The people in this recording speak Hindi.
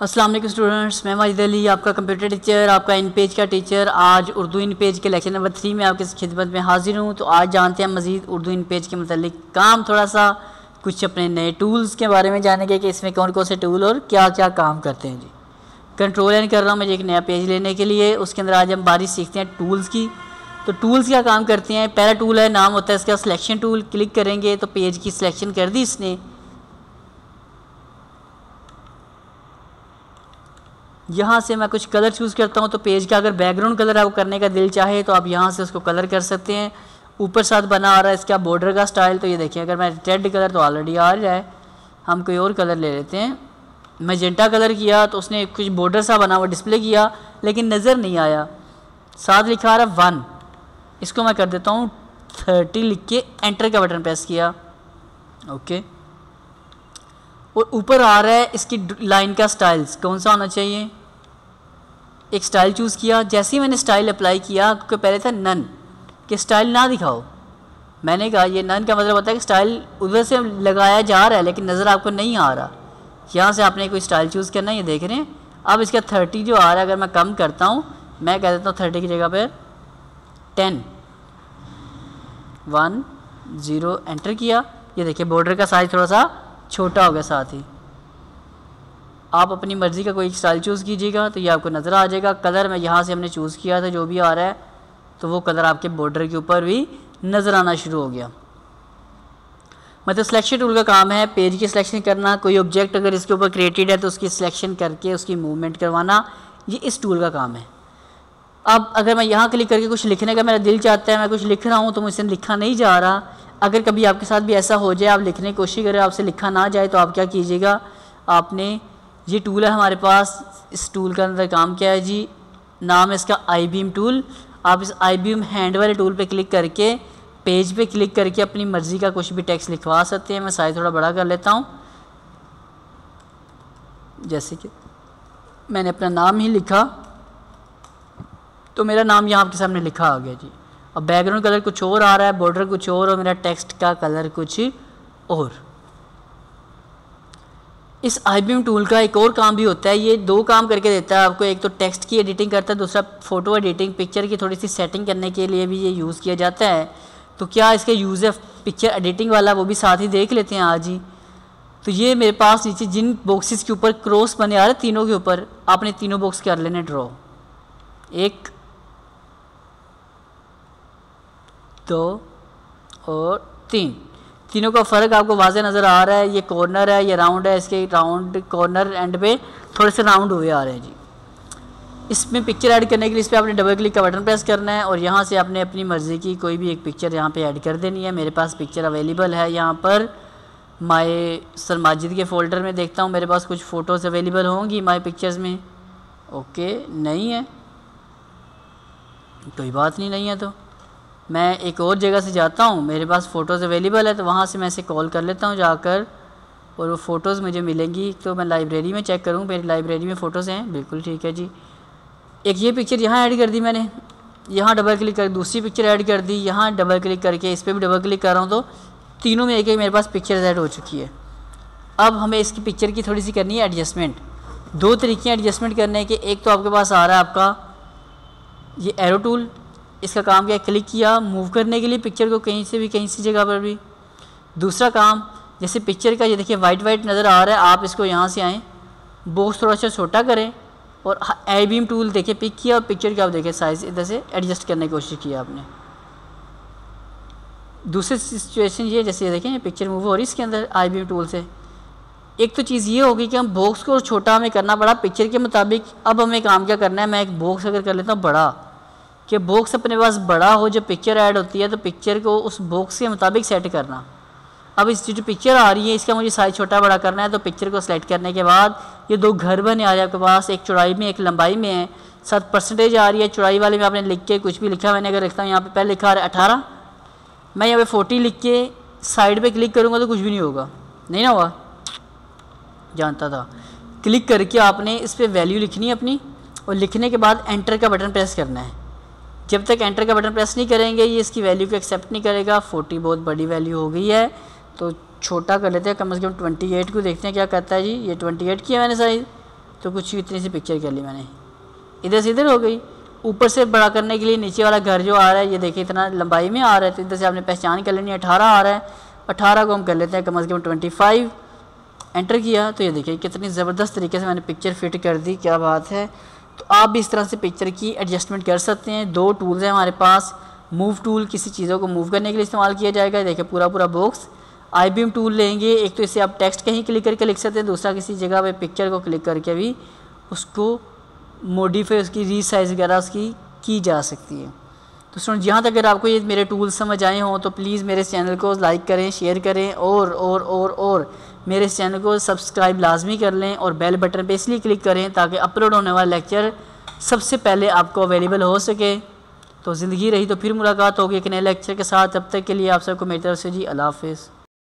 अस्सलाम वालेकुम स्टूडेंट्स, मैं माजिद अली आपका कंप्यूटर टीचर, आपका इन पेज का टीचर। आज उर्दू इन पेज के लेक्चर नंबर 3 में आपकी खिदमत में हाजिर हूँ। तो आज जानते हैं मज़ीद उर्दू इन पेज के मतलब काम, थोड़ा सा कुछ अपने नए टूल्स के बारे में जानेंगे कि इसमें कौन कौन से टूल और क्या क्या काम करते हैं जी। कंट्रोल एन कर रहा हूँ मुझे एक नया पेज लेने के लिए। उसके अंदर आज हम बारी सीखते हैं टूल्स की। तो टूल्स क्या काम करते हैं। पहला टूल है, नाम होता है इसका सिलेक्शन टूल। क्लिक करेंगे तो पेज की सिलेक्शन कर दी इसने। यहाँ से मैं कुछ कलर चूज़ करता हूँ। तो पेज का अगर बैकग्राउंड कलर आपको करने का दिल चाहे तो आप यहाँ से उसको कलर कर सकते हैं। ऊपर साथ बना आ रहा है इसका बॉर्डर का स्टाइल। तो ये देखिए, अगर मैं रेड कलर तो ऑलरेडी आ रहा है, हम कोई और कलर ले लेते हैं। मैजेंटा कलर किया तो उसने कुछ बॉर्डर सा बना हुआ डिस्प्ले किया, लेकिन नज़र नहीं आया। साथ लिखा आ रहा है 1, इसको मैं कर देता हूँ 30 लिख के एंटर का बटन प्रेस किया। ओके, और ऊपर आ रहा है इसकी लाइन का स्टाइल्स कौन सा होना चाहिए। एक स्टाइल चूज़ किया। जैसे ही मैंने स्टाइल अप्लाई किया, क्योंकि पहले था नन कि स्टाइल ना दिखाओ, मैंने कहा ये नन का मतलब होता है कि स्टाइल उधर से लगाया जा रहा है लेकिन नज़र आपको नहीं आ रहा। यहाँ से आपने कोई स्टाइल चूज़ करना है, ये देख रहे हैं। अब इसका 30 जो आ रहा है, अगर मैं कम करता हूँ, मैं कह देता हूँ 30 की जगह पर 10, 1 0 एंटर किया। ये देखिए बॉर्डर का साइज़ थोड़ा सा छोटा हो गया। साथ ही आप अपनी मर्ज़ी का कोई स्टाइल चूज़ कीजिएगा तो ये आपको नज़र आ जाएगा। कलर में यहाँ से हमने चूज़ किया था, जो भी आ रहा है तो वो कलर आपके बॉर्डर के ऊपर भी नज़र आना शुरू हो गया। मतलब सिलेक्शन टूल का काम है पेज की सिलेक्शन करना। कोई ऑब्जेक्ट अगर इसके ऊपर क्रिएटेड है तो उसकी सिलेक्शन करके उसकी मूवमेंट करवाना, ये इस टूल का काम है। अब अगर मैं यहाँ क्लिक करके कुछ लिखने का मेरा दिल चाहता है, मैं कुछ लिख रहा हूँ तो मुझसे लिखा नहीं जा रहा। अगर कभी आपके साथ भी ऐसा हो जाए, आप लिखने की कोशिश करें, आपसे लिखा ना जाए, तो आप क्या कीजिएगा, आपने ये टूल है हमारे पास। इस टूल का अंदर काम क्या है जी, नाम है इसका आई बीम टूल। आप इस आई बीम हैंड वाले टूल पे क्लिक करके पेज पे क्लिक करके अपनी मर्ज़ी का कुछ भी टेक्स्ट लिखवा सकते हैं। मैं साइज़ थोड़ा बड़ा कर लेता हूँ। जैसे कि मैंने अपना नाम ही लिखा तो मेरा नाम यहाँ आपके सामने लिखा आ गया जी। अब बैकग्राउंड कलर कुछ और आ रहा है, बॉर्डर कुछ और मेरा टेक्स्ट का कलर कुछ और। इस आई बीम टूल का एक और काम भी होता है, ये 2 काम करके देता है आपको। एक तो टेक्स्ट की एडिटिंग करता है, दूसरा फ़ोटो एडिटिंग, पिक्चर की थोड़ी सी सेटिंग करने के लिए भी ये यूज़ किया जाता है। तो क्या इसके यूज़ है पिक्चर एडिटिंग वाला, वो भी साथ ही देख लेते हैं आज ही। तो ये मेरे पास नीचे जिन बॉक्सेस के ऊपर क्रॉस बने आ रहे हैं, तीनों के ऊपर आपने तीनों बॉक्स कर लेने ड्रॉ। 1 2 और 3, तीनों का फ़र्क आपको वाज़े नज़र आ रहा है। ये कॉर्नर है, ये राउंड है, इसके राउंड कॉर्नर एंड पे थोड़े से राउंड हुए आ रहे हैं जी। इसमें पिक्चर ऐड करने के लिए इस पर आपने डबल क्लिक का बटन प्रेस करना है और यहाँ से आपने अपनी मर्ज़ी की कोई भी एक पिक्चर यहाँ पे ऐड कर देनी है। मेरे पास पिक्चर अवेलेबल है यहाँ पर माय सर माजिद के फ़ोल्डर में। देखता हूँ मेरे पास कुछ फ़ोटोज़ अवेलेबल होंगी माय पिक्चर्स में। ओके, नहीं है, कोई बात नहीं है। तो मैं एक और जगह से जाता हूँ, मेरे पास फ़ोटोज़ अवेलेबल है तो वहाँ से मैं इसे कॉल कर लेता हूँ जाकर, और वो फ़ोटोज़ मुझे मिलेंगी। तो मैं लाइब्रेरी में चेक करूँ, मेरी लाइब्रेरी में फ़ोटोज़ हैं, बिल्कुल ठीक है जी। एक ये पिक्चर यहाँ ऐड कर दी मैंने, यहाँ डबल क्लिक कर दूसरी पिक्चर ऐड कर दी, यहाँ डबल क्लिक करके इस पर भी डबल क्लिक कर रहा हूँ तो तीनों में एक एक मेरे पास पिक्चर ऐड हो चुकी है। अब हमें इसकी पिक्चर की थोड़ी सी करनी है एडजस्टमेंट। 2 तरीके हैं एडजस्टमेंट करने के। एक तो आपके पास आ रहा है आपका ये एरो टूल, इसका काम क्या है, क्लिक किया मूव करने के लिए पिक्चर को कहीं से भी कहीं सी जगह पर भी। दूसरा काम, जैसे पिक्चर का ये देखिए वाइट नज़र आ रहा है, आप इसको यहाँ से आएँ, बॉक्स थोड़ा सा छोटा करें और आई बीम टूल देखिए पिक किया और पिक्चर का आप देखिए साइज़ इधर से एडजस्ट करने की कोशिश की आपने। दूसरी सिचुएशन ये, जैसे ये देखें पिक्चर मूव हो रही है इसके अंदर आई बीम टूल से। एक तो चीज़ ये होगी कि हम बॉक्स को छोटा हमें करना पड़ा पिक्चर के मुताबिक। अब हमें काम क्या करना है, मैं एक बॉक्स अगर कर लेता हूँ बड़ा, कि बॉक्स अपने पास बड़ा हो, जब पिक्चर ऐड होती है तो पिक्चर को उस बॉक्स के मुताबिक सेट करना। अब इस जो पिक्चर आ रही है इसका मुझे साइज़ छोटा बड़ा करना है। तो पिक्चर को सेलेक्ट करने के बाद ये 2 घर बने आ रहे हैं आपके पास, एक चौड़ाई में एक लंबाई में है। 7% आ रही है चौड़ाई वाले में, आपने लिख के कुछ भी लिखा, मैंने अगर लिखता हूँ यहाँ पे पहले लिखा है 18, मैं यहाँ पे 40 लिख के साइड पे क्लिक करूँगा तो कुछ भी नहीं होगा, नहीं ना हुआ, जानता था। क्लिक करके आपने इस पर वैल्यू लिखनी है अपनी, और लिखने के बाद एंटर का बटन प्रेस करना है। जब तक एंटर का बटन प्रेस नहीं करेंगे ये इसकी वैल्यू को एक्सेप्ट नहीं करेगा। 40 बहुत बड़ी वैल्यू हो गई है तो छोटा कर लेते हैं, कम से कम 28 को देखते हैं क्या कहता है जी। ये 28 किया मैंने साइज़, तो कुछ इतनी सी पिक्चर कर ली मैंने, इधर से इधर हो गई। ऊपर से बड़ा करने के लिए नीचे वाला घर जो आ रहा है ये देखिए इतना लंबाई में आ रहा है, तो इधर से आपने पहचान कर लेनी है 18 आ रहा है, 18 को हम कर लेते हैं कम से कम 25। एंटर किया तो ये देखिए कितनी ज़बरदस्त तरीके से मैंने पिक्चर फिट कर दी, क्या बात है। तो आप भी इस तरह से पिक्चर की एडजस्टमेंट कर सकते हैं। 2 टूल्स हैं हमारे पास। मूव टूल किसी चीज़ों को मूव करने के लिए इस्तेमाल किया जाएगा, देखिए पूरा पूरा बॉक्स। आई बीम टूल लेंगे, एक तो इससे आप टेक्स्ट कहीं क्लिक करके लिख सकते हैं, दूसरा किसी जगह पे पिक्चर को क्लिक करके भी उसको मॉडिफाई, उसकी रीसाइज वगैरह उसकी की जा सकती है। तो स्टूडेंट यहाँ तक अगर आपको ये मेरे टूल्स समझ आए हों तो प्लीज़ मेरे इस चैनल को लाइक करें, शेयर करें और मेरे इस चैनल को सब्सक्राइब लाजमी कर लें और बेल बटन पे इसलिए क्लिक करें ताकि अपलोड होने वाला लेक्चर सबसे पहले आपको अवेलेबल हो सके। तो ज़िंदगी रही तो फिर मुलाकात होगी एक नए लेक्चर के साथ। तब तक के लिए आप सबको मेरी तरफ से जी अल्लाह हाफ़िज़।